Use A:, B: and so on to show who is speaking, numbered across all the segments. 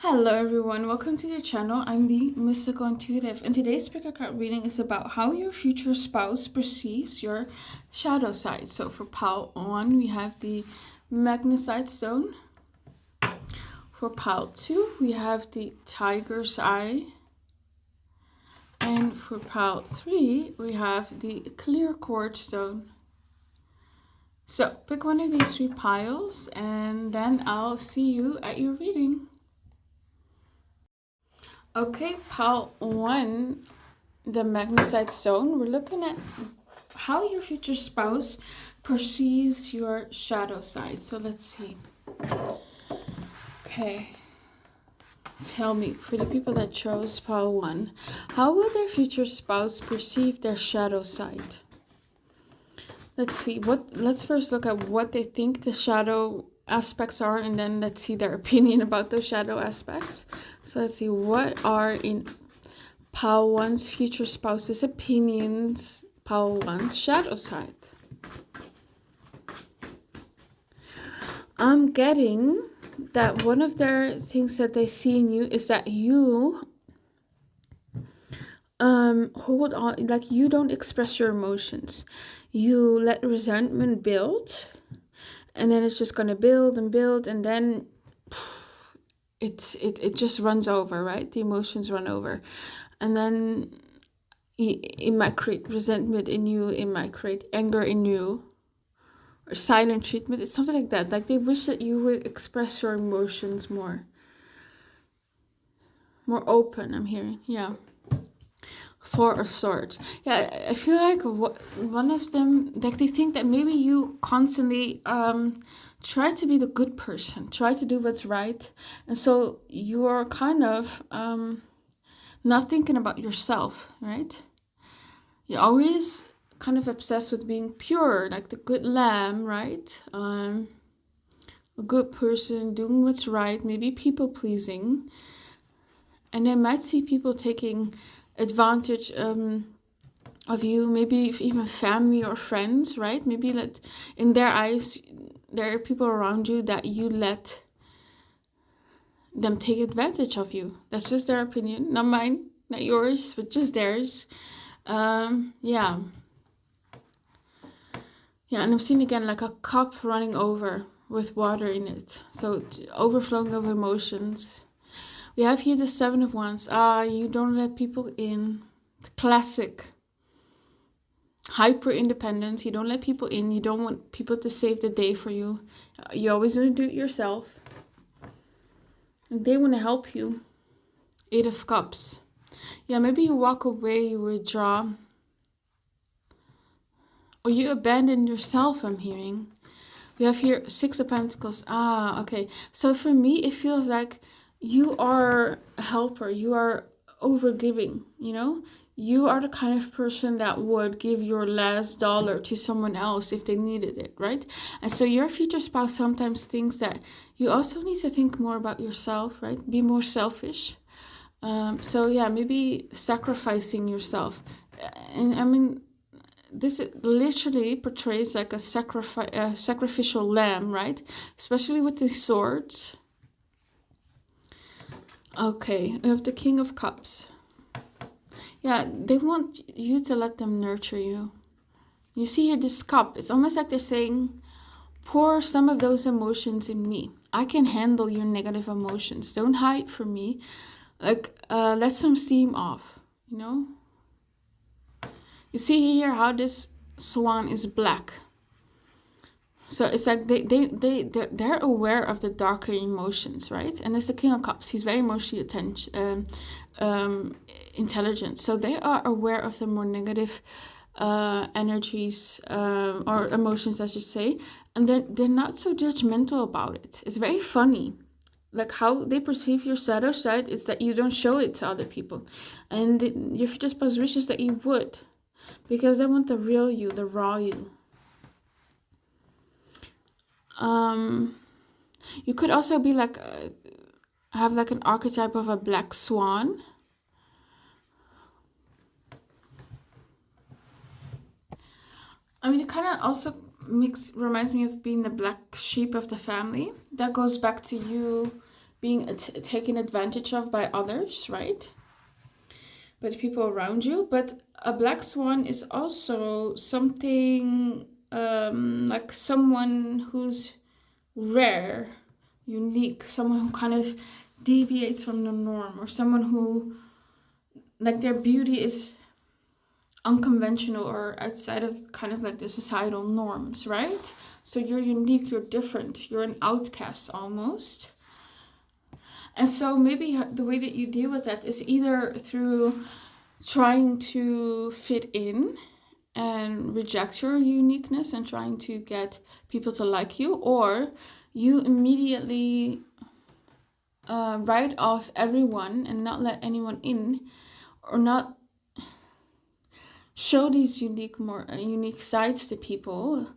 A: Hello everyone, welcome to the channel. I'm the Mystical Intuitive, and today's pick a card reading is about how your future spouse perceives your shadow side. So for pile 1, we have the Magnesite stone. For pile 2, we have the Tiger's Eye. And for pile 3, we have the clear quartz stone. So pick one of these 3 piles and then I'll see you at your reading. Okay, pile 1, the Magnesite stone. We're looking at how your future spouse perceives your shadow side. So let's see. Okay. Tell me, for the people that chose pile 1, how will their future spouse perceive their shadow side? Let's see. Let's first look at what they think the shadow aspects are, and then let's see their opinion about those shadow aspects. So let's see, what are in pile 1's future spouse's opinions, pile 1's shadow side. I'm getting that one of their things that they see in you is that you hold on, like you don't express your emotions. You let resentment build, and then it's just going to build and build, and then it just runs over, right? The emotions run over, and then it might create resentment in you, it might create anger in you, or silent treatment. It's something like that. Like they wish that you would express your emotions more open, I'm hearing. Yeah. Four of Swords. Yeah, I feel like one of them, like they think that maybe you constantly try to be the good person, try to do what's right, and so you're kind of not thinking about yourself, right? You're always kind of obsessed with being pure, like the good lamb, right? A good person, doing what's right, maybe people pleasing, and I might see people taking advantage of you, maybe even family or friends, right? Maybe let in their eyes there are people around you that you let them take advantage of you. That's just their opinion, not mine, not yours, but just theirs. Yeah, and I'm seeing again like a cup running over with water in it, so overflowing of emotions. We have here the Seven of Wands. You don't let people in. The classic. Hyper independence. You don't let people in. You don't want people to save the day for you. You always want to do it yourself. And they want to help you. Eight of Cups. Yeah, maybe you walk away, you withdraw. Or you abandon yourself, I'm hearing. We have here Six of Pentacles. Okay. So for me, it feels like you are a helper, you are overgiving, you know? You are the kind of person that would give your last dollar to someone else if they needed it, right? And so your future spouse sometimes thinks that you also need to think more about yourself, right? Be more selfish. So yeah, maybe sacrificing yourself. And I mean, this literally portrays like a sacrificial lamb, right? Especially with the swords. Okay, we have the King of Cups. Yeah, they want you to let them nurture you. You see here this cup. It's almost like they're saying, pour some of those emotions in me. I can handle your negative emotions. Don't hide from me. Like, let some steam off, you know? You see here how this swan is black. So it's like they're aware of the darker emotions, right? And it's the King of Cups. He's very emotionally intelligent. So they are aware of the more negative energies or emotions, I should say. And they're not so judgmental about it. It's very funny. Like how they perceive your shadow side is that you don't show it to other people. And your future spouse wishes that you would. Because they want the real you, the raw you. You could also be like have like an archetype of a black swan. I mean, it kind of also reminds me of being the black sheep of the family. That goes back to you being taken advantage of by others, right? By the people around you. But a black swan is also something like someone who's rare, unique, someone who kind of deviates from the norm, or someone who, like, their beauty is unconventional or outside of kind of like the societal norms, right? So you're unique, you're different, you're an outcast almost. And so maybe the way that you deal with that is either through trying to fit in and reject your uniqueness and trying to get people to like you, or you immediately write off everyone and not let anyone in, or not show these unique sides to people,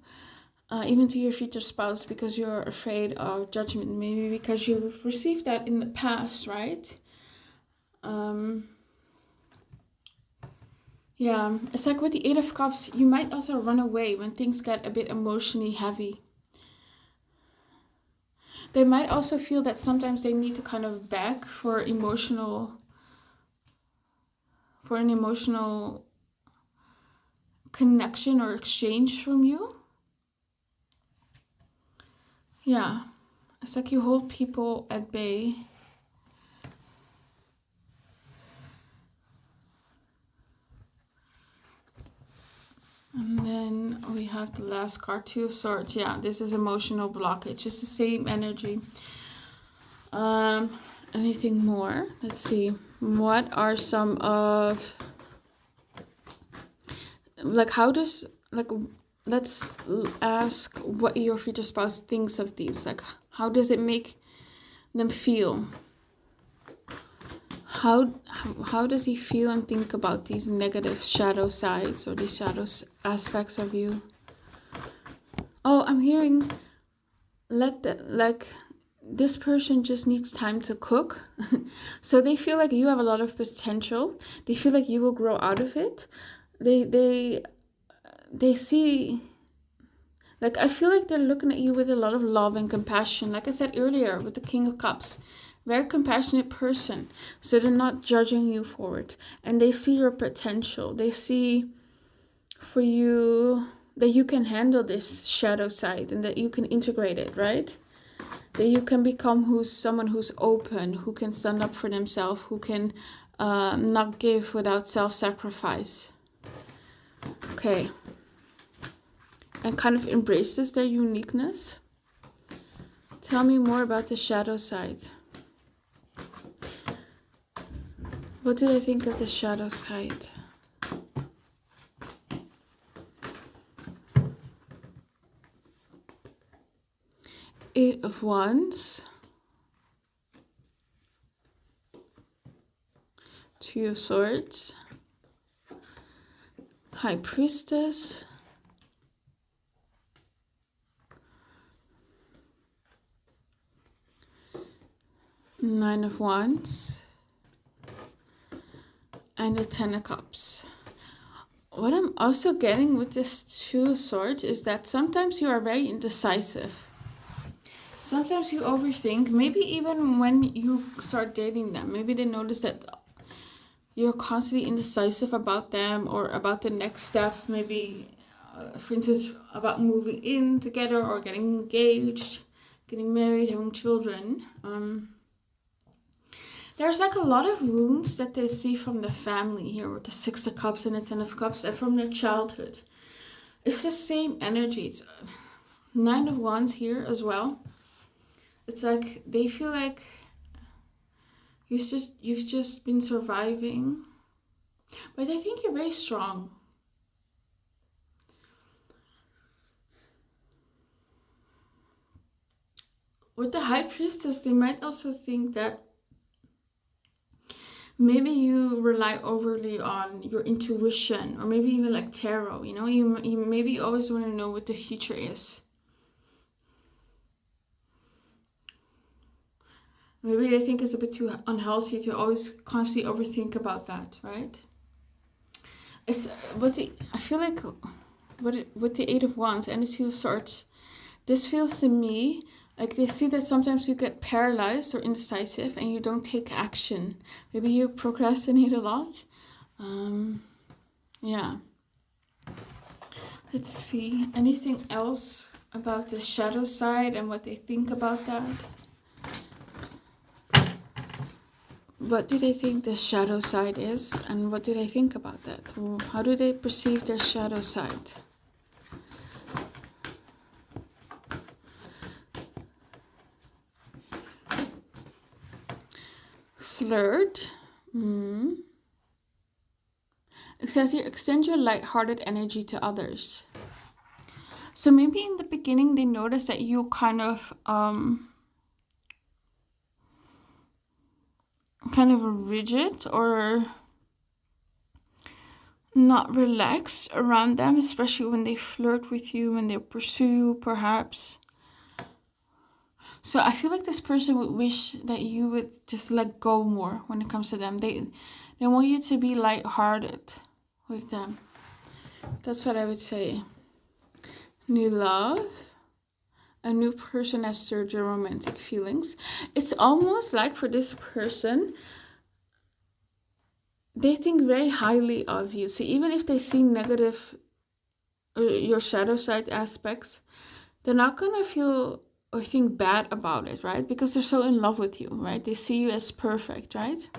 A: even to your future spouse, because you're afraid of judgment, maybe because you've received that in the past, right? Yeah, it's like with the Eight of Cups, you might also run away when things get a bit emotionally heavy. They might also feel that sometimes they need to kind of beg for an emotional connection or exchange from you. Yeah, it's like you hold people at bay. And then we have the last card, Two of Swords. Yeah, this is emotional blockage. It's the same energy. Anything more? Let's see. What are some of, like, how does, like, let's ask what your future spouse thinks of these. Like, how does it make them feel? How does he feel and think about these negative shadow sides or these shadow aspects of you? Oh, I'm hearing, this person just needs time to cook. So they feel like you have a lot of potential. They feel like you will grow out of it. They see, like, I feel like they're looking at you with a lot of love and compassion. Like I said earlier with the King of Cups, very compassionate person. So they're not judging you for it. And they see your potential. They see for you that you can handle this shadow side and that you can integrate it, right? That you can become someone who's open, who can stand up for themselves, who can not give without self-sacrifice. Okay. And kind of embraces their uniqueness. Tell me more about the shadow side. What do they think of the shadow side? Eight of Wands. Two of Swords. High Priestess. Nine of Wands. And the Ten of Cups. What I'm also getting with this Two of Swords is that sometimes you are very indecisive. Sometimes you overthink, maybe even when you start dating them. Maybe they notice that you're constantly indecisive about them or about the next step. Maybe, for instance, about moving in together or getting engaged, getting married, having children. There's like a lot of wounds that they see from the family here with the Six of Cups and the Ten of Cups and from their childhood. It's the same energy. It's Nine of Wands here as well. It's like they feel like you've just been surviving. But I think you're very strong. With the High Priestess, they might also think that maybe you rely overly on your intuition, or maybe even like tarot, you know, you maybe always want to know what the future is. Maybe they think it's a bit too unhealthy to always constantly overthink about that, right? I feel like with the Eight of Wands and the Two of Swords, this feels to me Like they see that sometimes you get paralyzed or indecisive and you don't take action. Maybe you procrastinate a lot. Yeah. Let's see. Anything else about the shadow side and what they think about that? What do they think the shadow side is, and what do they think about that? How do they perceive their shadow side? Flirt. It says here, extend your light-hearted energy to others. So maybe in the beginning they notice that you kind of rigid or not relaxed around them, especially when they flirt with you, when they pursue you, perhaps. So I feel like this person would wish that you would just let go more when it comes to them. They want you to be lighthearted with them. That's what I would say. New love. A new person has stirred your romantic feelings. It's almost like for this person, they think very highly of you. So even if they see negative, your shadow side aspects, they're not going to feel or think bad about it, right? Because they're so in love with you, right? They see you as perfect, right?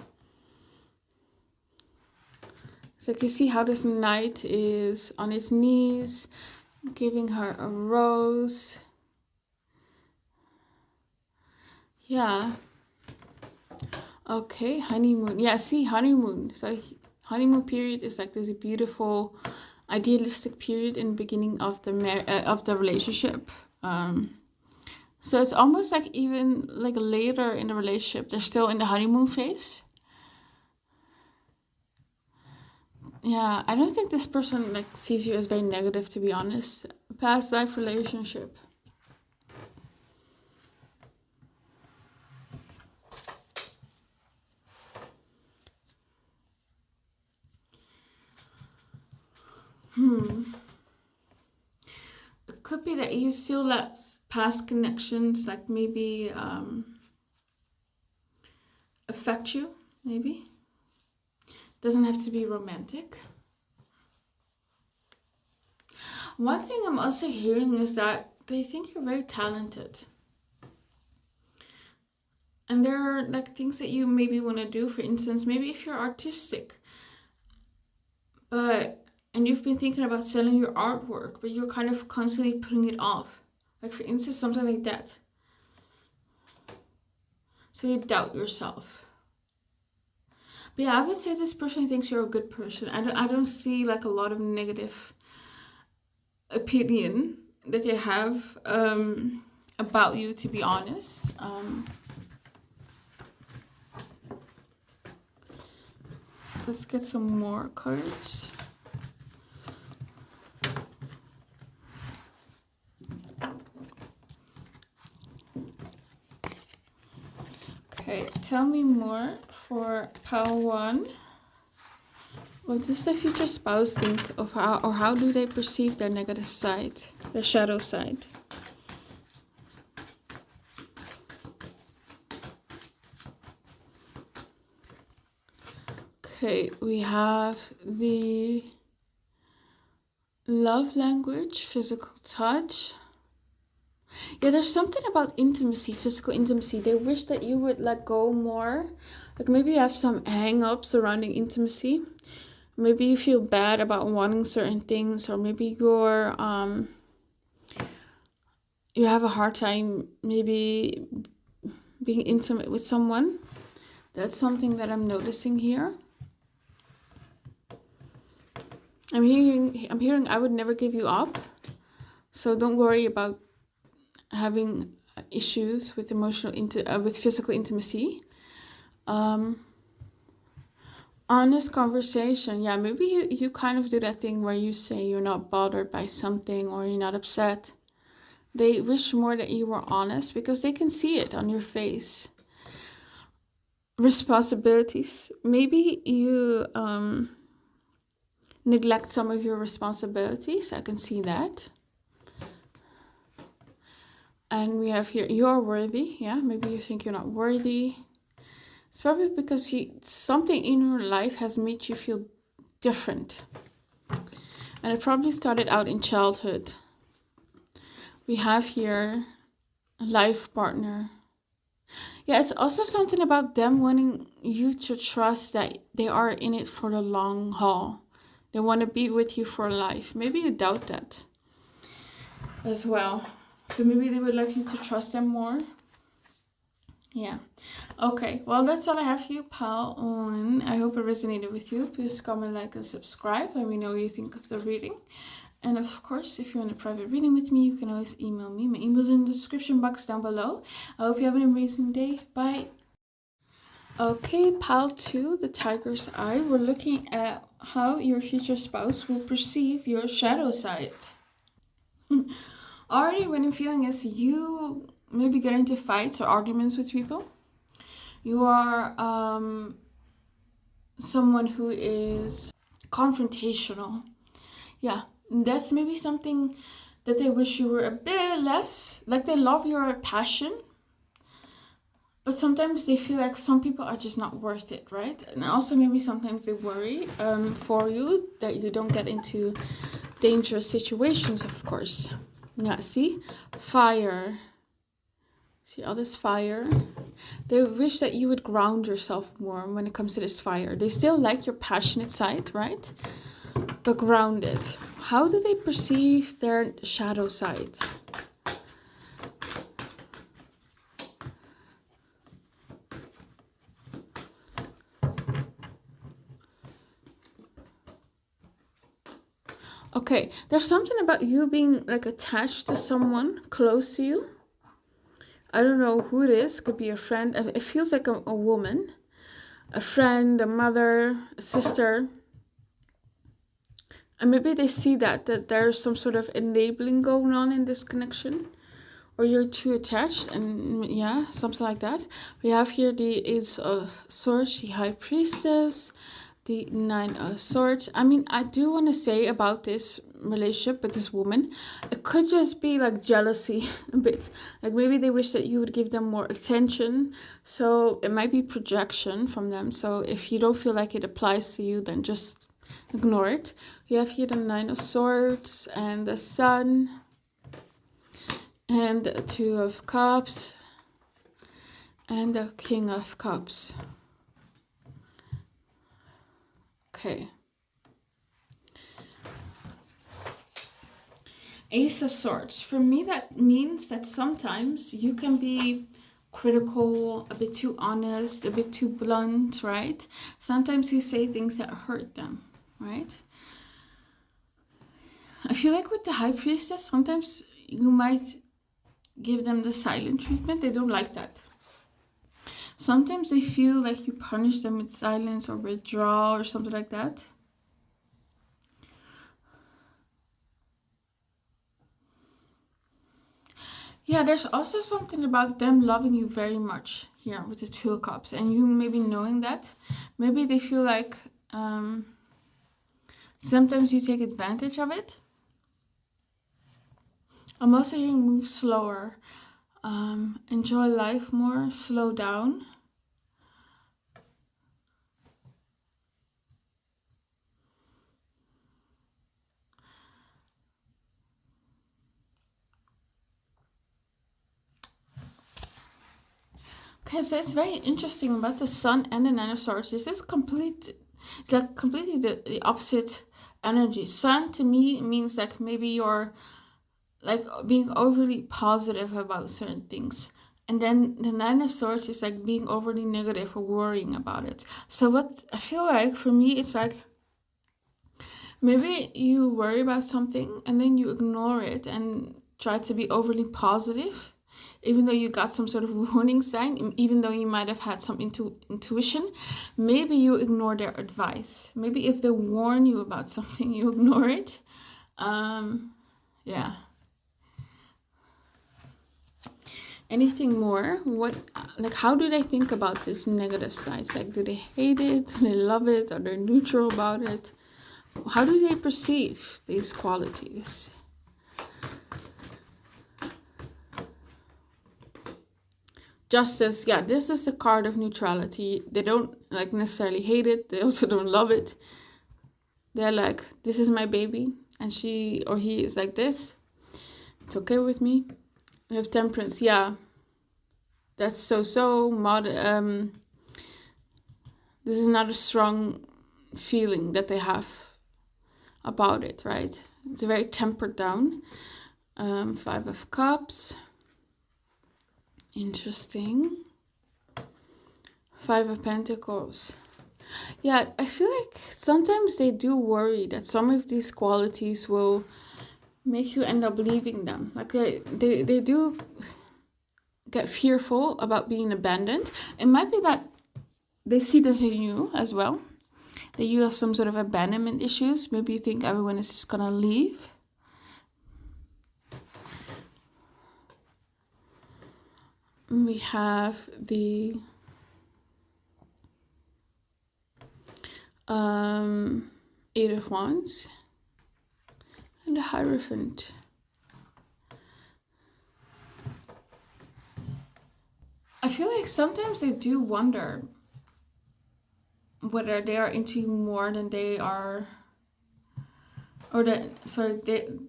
A: It's like you see how this knight is on his knees, giving her a rose. Yeah. Okay, honeymoon. Yeah, see, honeymoon. So honeymoon period is like this beautiful, idealistic period in the beginning of the relationship. So it's almost like even like later in the relationship, they're still in the honeymoon phase. Yeah, I don't think this person like sees you as very negative, to be honest. Past life relationship. It could be that you still let past connections like maybe affect you, maybe. Doesn't have to be romantic. One thing I'm also hearing is that they think you're very talented. And there are like things that you maybe want to do. For instance, maybe if you're artistic, and you've been thinking about selling your artwork, but you're kind of constantly putting it off. Like for instance, something like that. So you doubt yourself. But yeah, I would say this person thinks you're a good person. I don't see like a lot of negative opinion that they have about you, to be honest. Let's get some more cards. Okay, tell me more for pile 1. What does the future spouse think of how do they perceive their negative side, their shadow side? Okay, we have the love language, physical touch. Yeah, there's something about intimacy, physical intimacy. They wish that you would let go more. Like maybe you have some hang-ups surrounding intimacy. Maybe you feel bad about wanting certain things, or maybe you have a hard time maybe being intimate with someone. That's something that I'm noticing here. I'm hearing I would never give you up. So don't worry about having issues with with physical intimacy. Honest conversation. Yeah, maybe you kind of do that thing where you say you're not bothered by something or you're not upset. They wish more that you were honest because they can see it on your face. Responsibilities. Maybe you neglect some of your responsibilities. I can see that. And we have here, you're worthy. Yeah, maybe you think you're not worthy. It's probably because something in your life has made you feel different. And it probably started out in childhood. We have here a life partner. Yeah, it's also something about them wanting you to trust that they are in it for the long haul. They want to be with you for life. Maybe you doubt that as well. So maybe they would like you to trust them more. Yeah. Okay. Well, that's all I have for you, pal. I hope it resonated with you. Please comment, like, and subscribe. Let me know what you think of the reading. And of course, if you want a private reading with me, you can always email me. My email's in the description box down below. I hope you have an amazing day. Bye. Okay, pile 2, the tiger's eye. We're looking at how your future spouse will perceive your shadow side. Already what I'm feeling is you maybe get into fights or arguments with people. You are someone who is confrontational. Yeah, that's maybe something that they wish you were a bit less. Like they love your passion, but sometimes they feel like some people are just not worth it, right? And also maybe sometimes they worry for you that you don't get into dangerous situations, of course. Yeah, see? Fire. See all this fire? They wish that you would ground yourself more when it comes to this fire. They still like your passionate side, right? But grounded. How do they perceive their shadow side? Okay, there's something about you being like attached to someone close to you. I don't know who it is. Could be a friend. It feels like a woman, a friend, a mother, a sister. And maybe they see that there's some sort of enabling going on in this connection, or you're too attached, and yeah, something like that. We have here the Ace of Swords, the High Priestess, the Nine of Swords. I mean, I do want to say about this relationship with this woman, it could just be like jealousy a bit. Like maybe they wish that you would give them more attention. So it might be projection from them. So if you don't feel like it applies to you, then just ignore it. We have here the Nine of Swords and the Sun and the Two of Cups and the King of Cups. Okay. Ace of Swords. For me, that means that sometimes you can be critical, a bit too honest, a bit too blunt, right? Sometimes you say things that hurt them, right? I feel like with the High Priestess, sometimes you might give them the silent treatment. They don't like that. Sometimes they feel like you punish them with silence or withdraw or something like that. Yeah, there's also something about them loving you very much here with the Two of Cups. And you maybe knowing that. Maybe they feel like sometimes you take advantage of it. I'm also hearing move slower. Enjoy life more. Slow down. Okay, so it's very interesting about the Sun and the Nine of Swords. This is completely the opposite energy. Sun to me means like maybe you're like being overly positive about certain things. And then the Nine of Swords is like being overly negative or worrying about it. So what I feel like for me, it's like maybe you worry about something and then you ignore it and try to be overly positive, even though you got some sort of warning sign, even though you might have had some intuition. Maybe you ignore their advice. Maybe if they warn you about something, you ignore it. Yeah. Anything more? What, like, how do they think about this negative sides? Like, do they hate it? Do they love it? Are they neutral about it? How do they perceive these qualities? Justice, yeah, this is the card of neutrality. They don't like necessarily hate it. They also don't love it. They're like, this is my baby, and she or he is like this. It's okay with me. We have Temperance, yeah. That's so this is not a strong feeling that they have about it, right? It's very tempered down. Five of Cups. Interesting. Five of Pentacles. Yeah, I feel like sometimes they do worry that some of these qualities will make you end up leaving them. Like they do get fearful about being abandoned. It might be that they see this in you as well. That you have some sort of abandonment issues. Maybe you think everyone is just gonna leave. We have the Eight of Wands and the Hierophant. I feel like sometimes they do wonder whether they are into you more than they are, or that, sorry,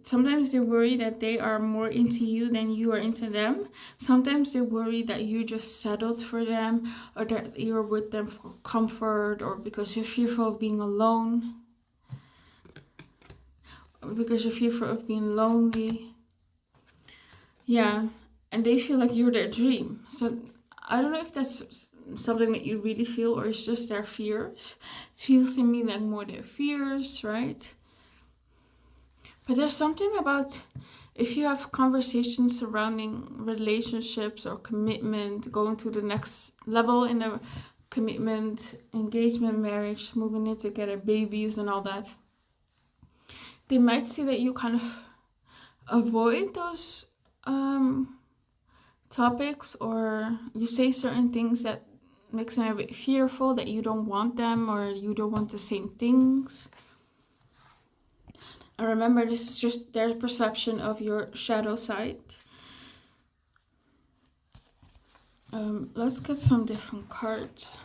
A: sometimes they worry that they are more into you than you are into them. Sometimes they worry that you just settled for them, or that you're with them for comfort, or because you're fearful of being alone, or because you're fearful of being lonely. Yeah, and they feel like you're their dream. So I don't know if that's something that you really feel, or it's just their fears. It feels to me like more their fears, right? But there's something about if you have conversations surrounding relationships or commitment, going to the next level in a commitment, engagement, marriage, moving in together, babies and all that, they might see that you kind of avoid those topics, or you say certain things that makes them a bit fearful, that you don't want them or you don't want the same things. And remember, this is just their perception of your shadow side. Let's get some different cards.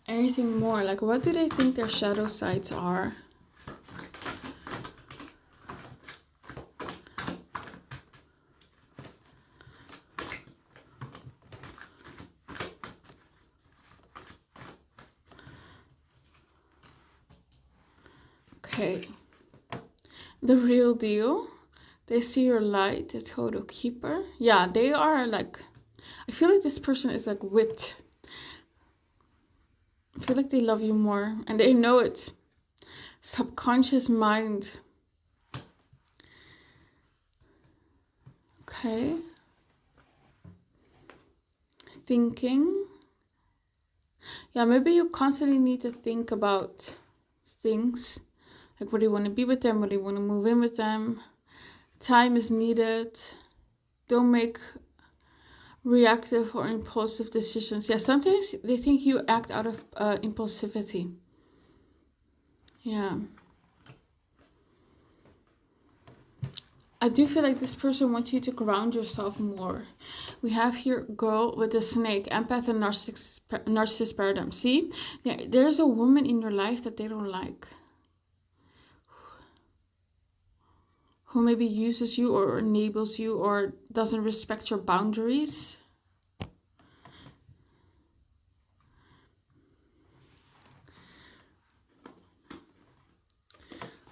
A: Anything more? Like, what do they think their shadow sides are? Okay. The real deal. They see your light, the total keeper. Yeah, they are like, I feel like this person is like whipped. I feel like they love you more and they know it. Subconscious mind. Okay. Thinking. Yeah, maybe you constantly need to think about things. Like, whether you want to be with them, whether you want to move in with them. Time is needed. Don't make reactive or impulsive decisions. Yeah, sometimes they think you act out of impulsivity. Yeah. I do feel like this person wants you to ground yourself more. We have here girl with a snake, empath and narcissist paradigm. See, there's a woman in your life that they don't like, who maybe uses you or enables you or doesn't respect your boundaries.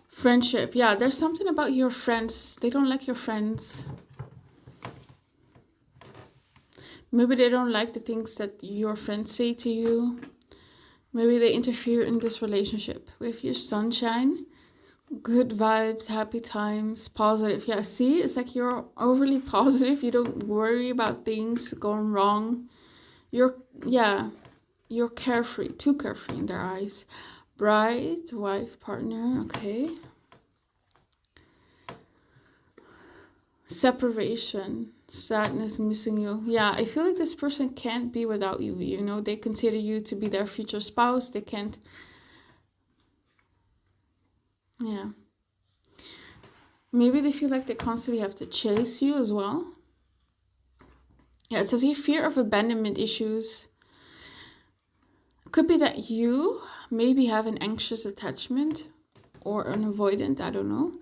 A: Friendship. Yeah, there's something about your friends. They don't like your friends. Maybe they don't like the things that your friends say to you. Maybe they interfere in this relationship. With your sunshine, good vibes, happy times, positive. Yeah, see, it's like you're overly positive. You don't worry about things going wrong. You're carefree, too carefree in their eyes. Bride, wife, partner, okay. Separation, sadness, missing you. Yeah, I feel like this person can't be without you, you know. They consider you to be their future spouse. They can't. Yeah. Maybe they feel like they constantly have to chase you as well. Yeah, it says here fear of abandonment issues. Could be that you maybe have an anxious attachment or an avoidant, I don't know.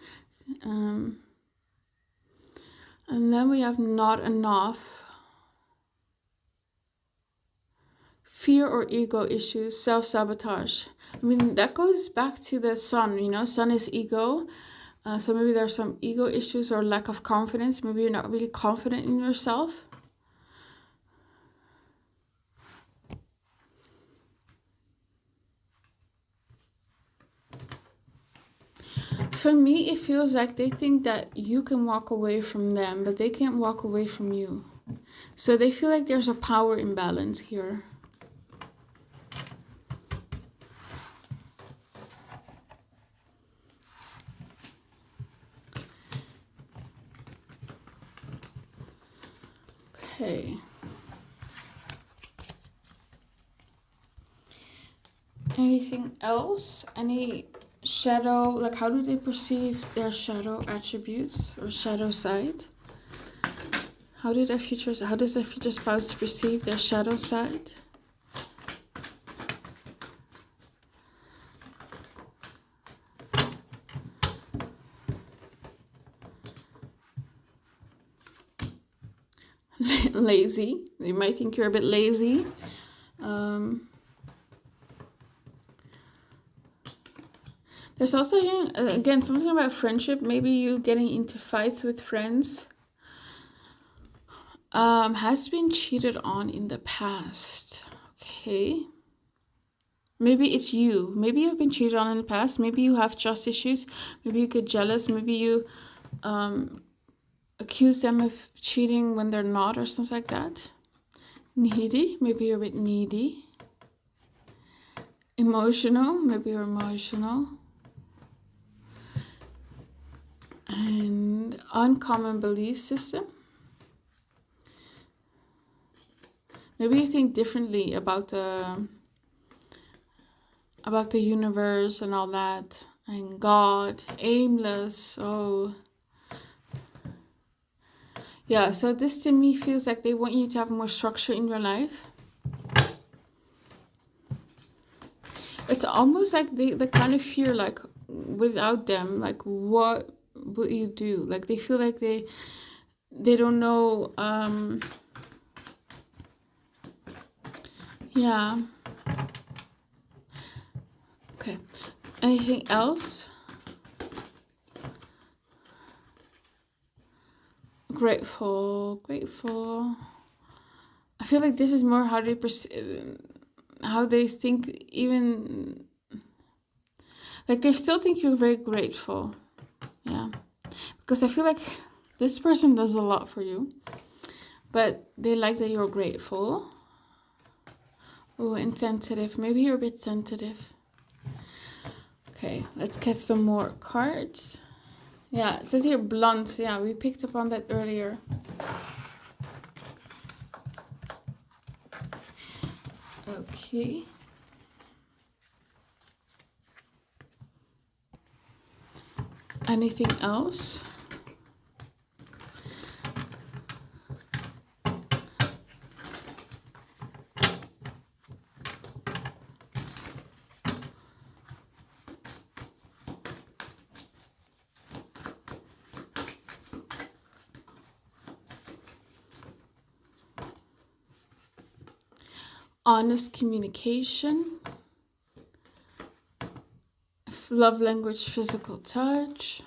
A: And then we have not enough. Fear or ego issues, self-sabotage. I mean, that goes back to the sun, you know, sun is ego. So maybe there's some ego issues or lack of confidence. Maybe you're not really confident in yourself. For me, it feels like they think that you can walk away from them, but they can't walk away from you. So they feel like there's a power imbalance here. Okay. Anything else? Any shadow, like how do they perceive their shadow attributes or shadow side? How does their future spouse perceive their shadow side? Lazy. You might think you're a bit lazy. There's also here, again, something about friendship. Maybe you getting into fights with friends. Has been cheated on in the past. Okay. Maybe it's you. Maybe you've been cheated on in the past. Maybe you have trust issues. Maybe you get jealous. Maybe you accuse them of cheating when they're not or something like that. Needy. Maybe you're a bit needy. Emotional. Maybe you're emotional. And uncommon belief system. Maybe you think differently about the universe and all that, and God, aimless. Oh, yeah. So this to me feels like they want you to have more structure in your life. It's almost like they kind of fear, like without them, like what would you do? Like they feel like they don't know. Yeah. Okay. Anything else? Grateful. I feel like this is more how they how they think, even like they still think you're very grateful. Yeah. Because I feel like this person does a lot for you, but they like that you're grateful. Oh, and sensitive. Maybe you're a bit sensitive. Okay, let's get some more cards. Yeah, it says here blunt. Yeah, we picked up on that earlier. Okay. Anything else? Honest communication, love language, physical touch.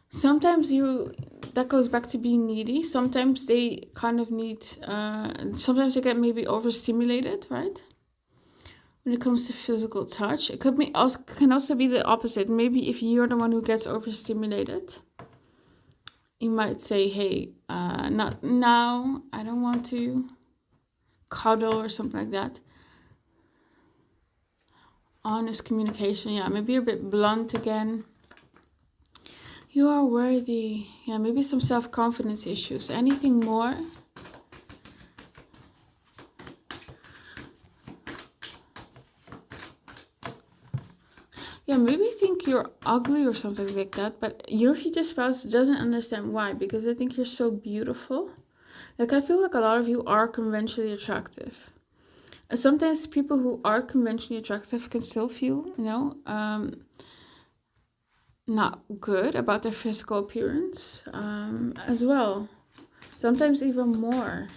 A: Sometimes that goes back to being needy. Sometimes they kind of need, sometimes they get maybe overstimulated, right? When it comes to physical touch, it can also be the opposite. Maybe if you're the one who gets overstimulated, you might say, hey, not now, I don't want to cuddle or something like that. Honest communication. Yeah, maybe you're a bit blunt again. You are worthy. Yeah, maybe some self-confidence issues. Anything more? Yeah, maybe think you're ugly or something like that, but your future spouse doesn't understand why, because they think you're so beautiful. Like, I feel like a lot of you are conventionally attractive. And sometimes people who are conventionally attractive can still feel, not good about their physical appearance as well. Sometimes even more.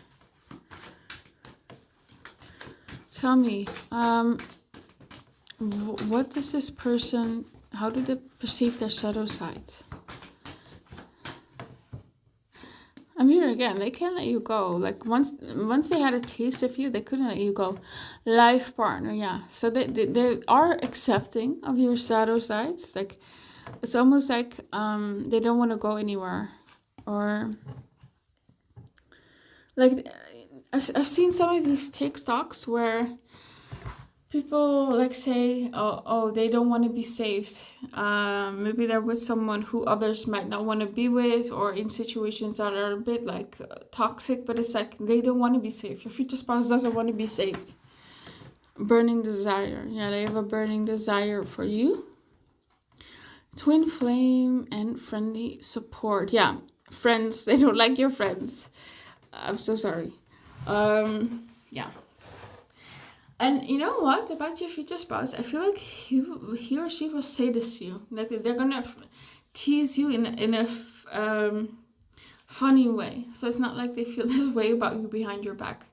A: Tell me, what does this person, how do they perceive their shadow side? I'm here again. They can't let you go. Like once they had a taste of you, they couldn't let you go. Life partner, yeah. So they are accepting of your shadow sides. Like it's almost like they don't want to go anywhere, or like I've seen some of these TikToks where people like say, oh, they don't want to be saved. Maybe they're with someone who others might not want to be with, or in situations that are a bit like toxic, but it's like they don't want to be saved. Your future spouse doesn't want to be saved. Burning desire. Yeah, they have a burning desire for you. Twin flame and friendly support. Yeah, friends. They don't like your friends. I'm so sorry. Yeah. And you know what about your future spouse? I feel like he or she will say this to you. Like they're gonna tease you in a funny way. So it's not like they feel this way about you behind your back.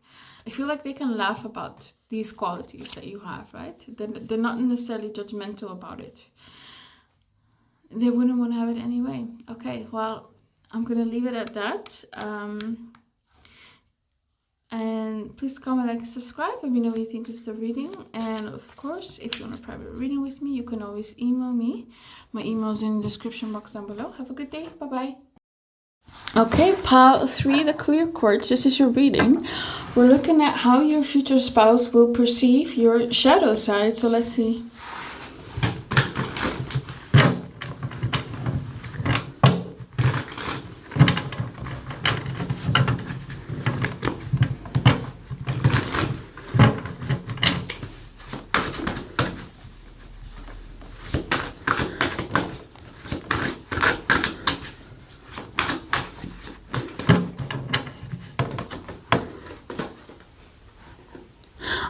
A: I feel like they can laugh about these qualities that you have, right? They're not necessarily judgmental about it. They wouldn't want to have it anyway. Okay, well, I'm gonna leave it at that. And please comment, like, subscribe. Let me know what you think of the reading. And of course, if you want a private reading with me, you can always email me. My email is in the description box down below. Have a good day. Bye-bye. Okay, pile 3, the clear quartz. This is your reading. We're looking at how your future spouse will perceive your shadow side. So let's see.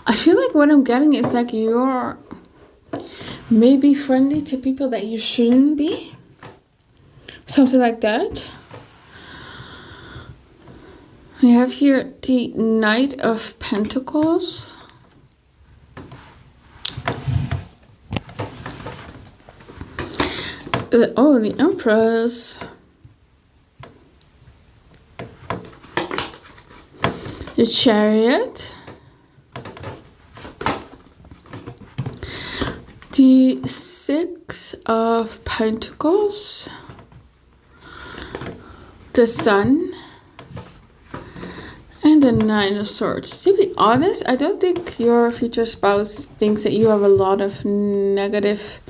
A: I feel like what I'm getting is like you're maybe friendly to people that you shouldn't be. Something like that. We have here the Knight of Pentacles. The Empress. The Chariot. The Six of Pentacles, the Sun, and the Nine of Swords. To be honest, I don't think your future spouse thinks that you have a lot of negative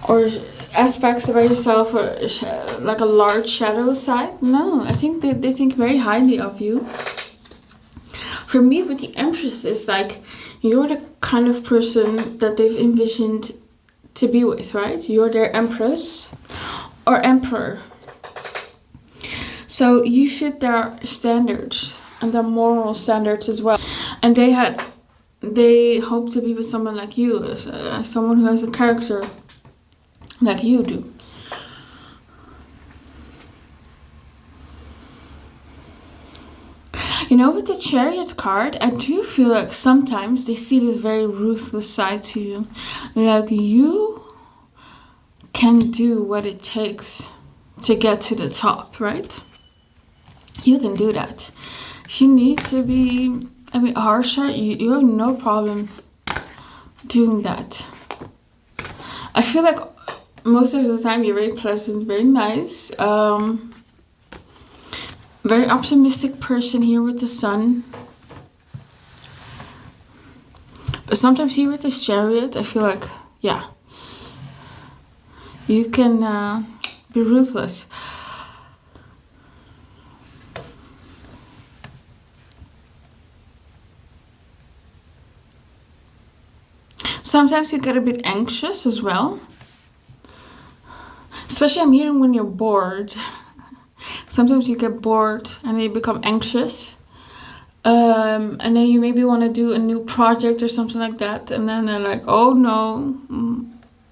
A: or aspects about yourself, or like a large shadow side. No, I think they think very highly of you. For me, with the Empress, it's like you're the kind of person that they've envisioned to be with, right? You're their Empress or Emperor. So you fit their standards and their moral standards as well. And they hope to be with someone like you, someone who has a character like you do. You know, with the Chariot card, I do feel like sometimes they see this very ruthless side to you. Like you can do what it takes to get to the top, right? You can do that. If you need to be a bit harsher, you have no problem doing that. I feel like most of the time you're very pleasant, very nice. Very optimistic person here with the Sun. But sometimes here with this Chariot, I feel like, yeah, you can be ruthless. Sometimes you get a bit anxious as well. Especially I'm hearing when you're bored. Sometimes you get bored and then you become anxious. And then you maybe want to do a new project or something like that. And then they're like, oh no,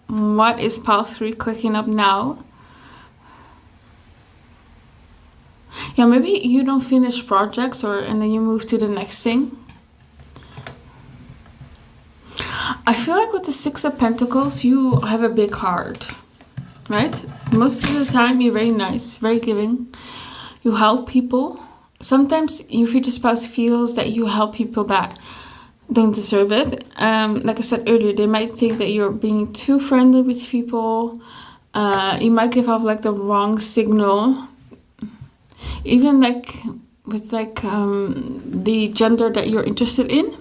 A: what is pile 3 clicking up now? Yeah, maybe you don't finish projects and then you move to the next thing. I feel like with the 6 of Pentacles, you have a big heart, right? Most of the time, you're very nice, very giving. You help people. Sometimes your future spouse feels that you help people that don't deserve it. Like I said earlier, they might think that you're being too friendly with people. You might give off like the wrong signal. Even like with like the gender that you're interested in.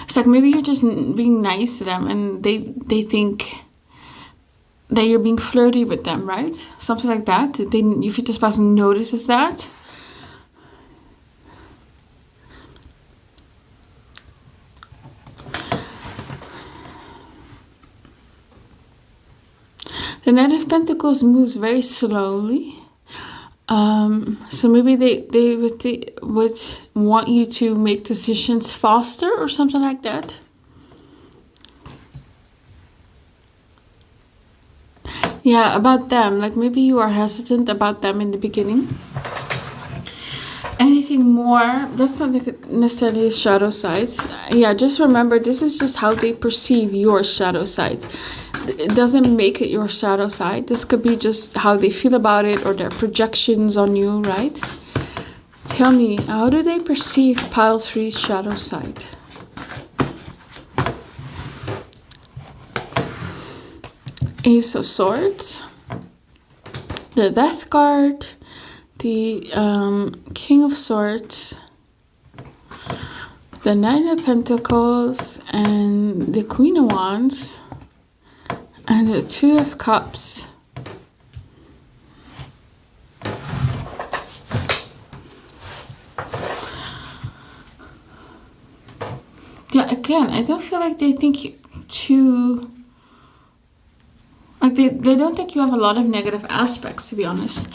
A: It's like maybe you're just being nice to them and they think that you're being flirty with them, right? Something like that. Your future spouse notices that. The Knight of Pentacles moves very slowly. So maybe they would want you to make decisions faster or something like that. Yeah, about them. Like maybe you are hesitant about them in the beginning. Anything more? That's not necessarily a shadow side. Yeah, just remember this is just how they perceive your shadow side. It doesn't make it your shadow side. This could be just how they feel about it or their projections on you, right? Tell me, how do they perceive pile 3's shadow side? Ace of Swords, the Death card, the King of Swords, the Knight of Pentacles, and the Queen of Wands. And the 2 of Cups. Yeah, again, I don't feel like they think you too... Like they don't think you have a lot of negative aspects, to be honest.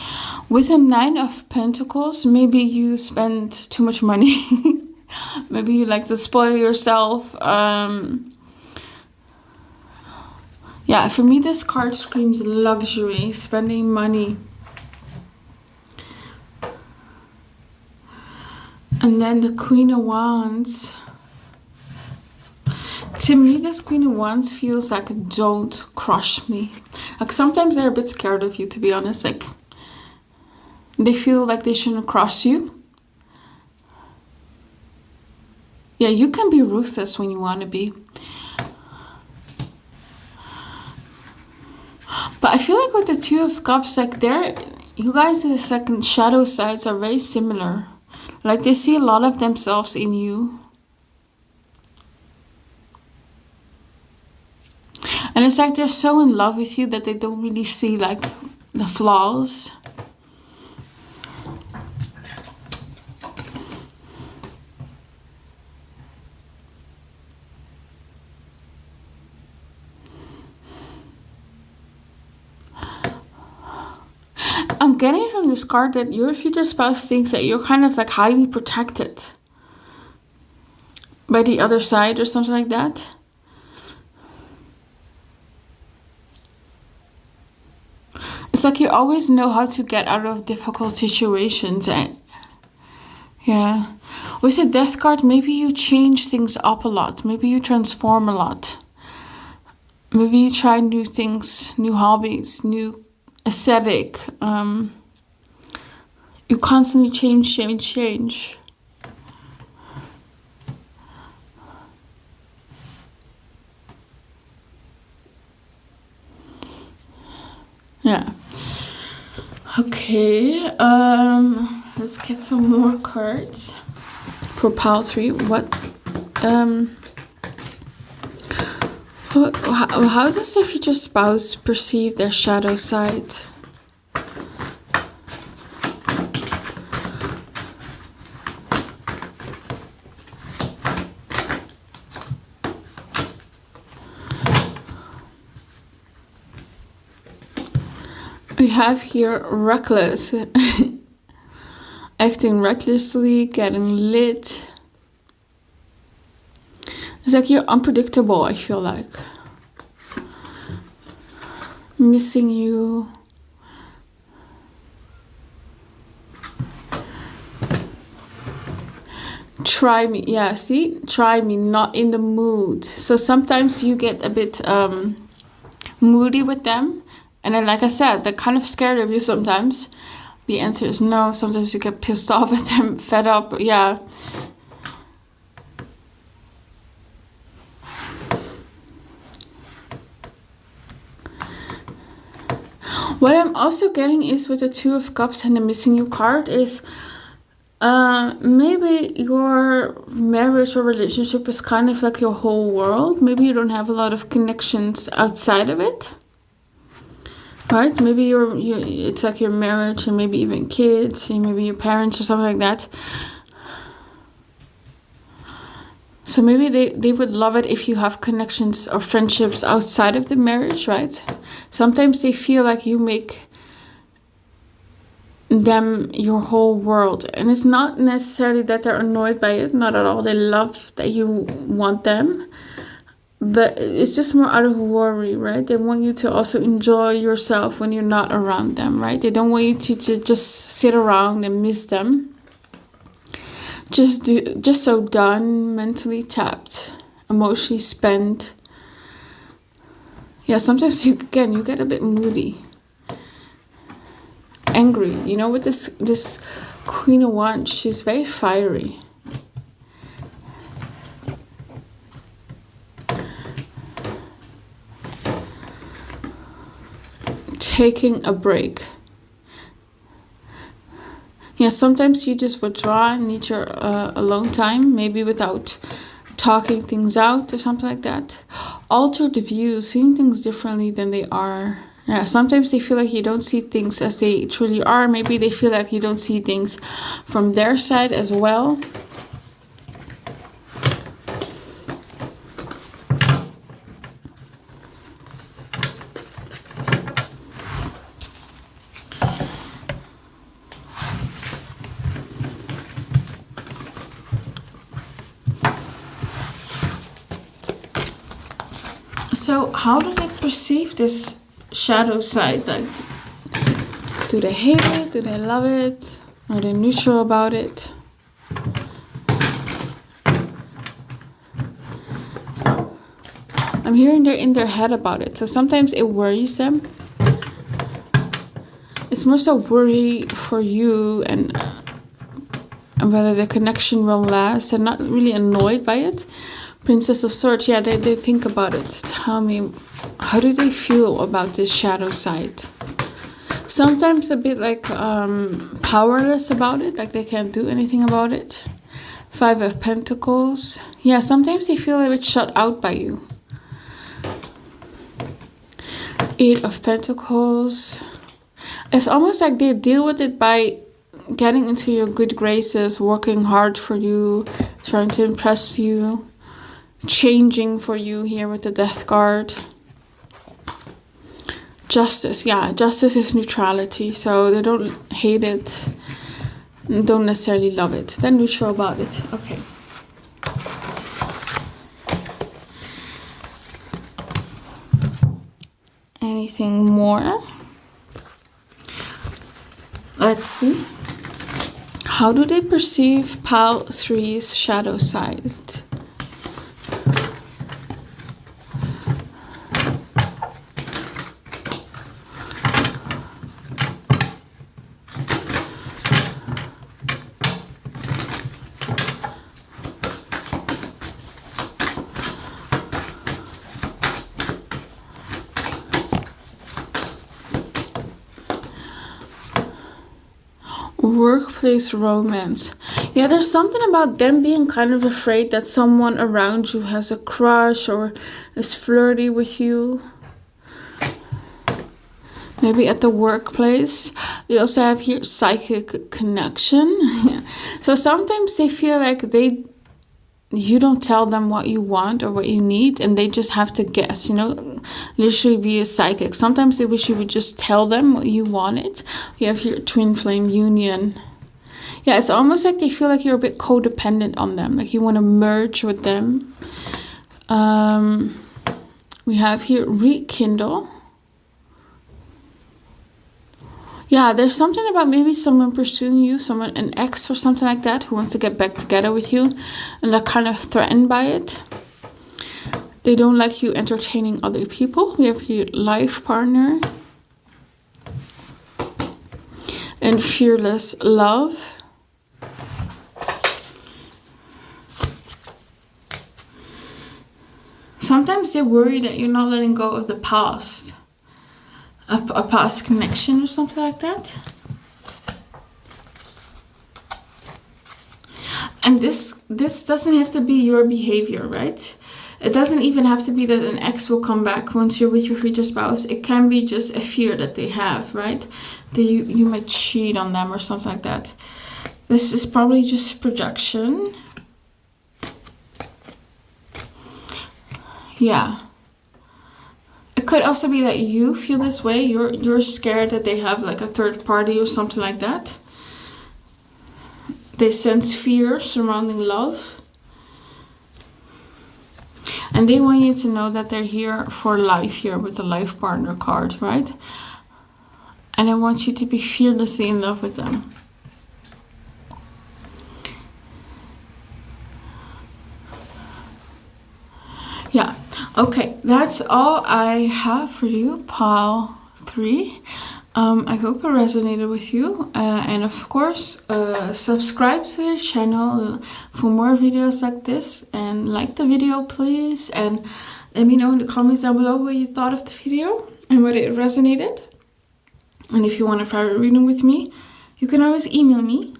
A: With a 9 of Pentacles, maybe you spend too much money. Maybe you like to spoil yourself. Yeah, for me, this card screams luxury, spending money. And then the Queen of Wands. To me, this Queen of Wands feels like, don't crush me. Like, sometimes they're a bit scared of you, to be honest. Like, they feel like they shouldn't cross you. Yeah, you can be ruthless when you want to be. But I feel like with the 2 of Cups, like you guys' second shadow sides are very similar. Like they see a lot of themselves in you. And it's like they're so in love with you that they don't really see like the flaws. I'm getting from this card that your future spouse thinks that you're kind of like highly protected by the other side or something like that. It's like you always know how to get out of difficult situations. Yeah. With the Death card, maybe you change things up a lot. Maybe you transform a lot. Maybe you try new things, new hobbies, new aesthetic. You constantly change. Yeah. Okay. Let's get some more cards for pile 3. How does their future spouse perceive their shadow side? We have here reckless. Acting recklessly, getting lit. It's like you're unpredictable, I feel like. Missing you. Try me. Yeah, see? Try me, not in the mood. So sometimes you get a bit moody with them. And then, like I said, they're kind of scared of you sometimes. The answer is no. Sometimes you get pissed off at them, fed up. Yeah. What I'm also getting is with the Two of Cups and the Missing You card is maybe your marriage or relationship is kind of like your whole world. Maybe you don't have a lot of connections outside of it. Right? Maybe it's like your marriage and maybe even kids and maybe your parents or something like that. So maybe they would love it if you have connections or friendships outside of the marriage, right? Sometimes they feel like you make them your whole world. And it's not necessarily that they're annoyed by it. Not at all. They love that you want them. But it's just more out of worry, right? They want you to also enjoy yourself when you're not around them, right? They don't want you to just sit around and miss them. Just so done, mentally tapped, emotionally spent. Yeah, sometimes you get a bit moody, angry. You know, with this Queen of Wands, she's very fiery. Taking a break. Yeah, sometimes you just withdraw and need your alone time, maybe without talking things out or something like that. Alter the view, seeing things differently than they are. Yeah, sometimes they feel like you don't see things as they truly are. Maybe they feel like you don't see things from their side as well. So how do they perceive this shadow side? Like, do they hate it? Do they love it? Are they neutral about it? I'm hearing they're in their head about it. So sometimes it worries them. It's more so worry for you and whether the connection will last. They're not really annoyed by it. Princess of Swords, yeah, they think about it. Tell me, how do they feel about this shadow side? Sometimes a bit like powerless about it, like they can't do anything about it. Five of Pentacles. Yeah, sometimes they feel a bit shut out by you. Eight of Pentacles. It's almost like they deal with it by getting into your good graces, working hard for you, trying to impress you. Changing for you here with the Death card. Justice, yeah, justice is neutrality, so they don't hate it, don't necessarily love it. They're neutral about it. Okay. Anything more? Let's see. How do they perceive Pile 3's shadow side? Workplace romance. Yeah, there's something about them being kind of afraid that someone around you has a crush or is flirty with you. Maybe at the workplace. We also have here psychic connection. So sometimes they feel like they you don't tell them what you want or what you need, and they just have to guess, you know, literally be a psychic. Sometimes they wish you would just tell them what you wanted. You have your twin flame union. Yeah, it's almost like they feel like you're a bit codependent on them, like you want to merge with them. We have here rekindle. Yeah, there's something about maybe someone pursuing you, someone, an ex or something like that, who wants to get back together with you, and they're kind of threatened by it. They don't like you entertaining other people. We have your life partner. And fearless love. Sometimes they worry that you're not letting go of the past. A past connection or something like that. And this doesn't have to be your behavior, right? It doesn't even have to be that an ex will come back once you're with your future spouse. It can be just a fear that they have, right? That you might cheat on them or something like that. This is probably just projection. Yeah. It could also be that you feel this way. You're scared that they have like a third party or something like that. They sense fear surrounding love. And they want you to know that they're here for life here with the life partner card, right? And I want you to be fearlessly in love with them. Yeah, okay, that's all I have for you, pile 3. I hope it resonated with you, and of course subscribe to the channel for more videos like this, and like the video please, and let me know in the comments down below what you thought of the video and whether it resonated. And if you want a private reading with me, you can always email me.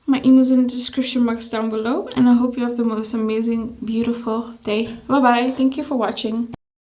A: My email is in the description box down below, and I hope you have the most amazing, beautiful day. Bye bye. Thank you for watching.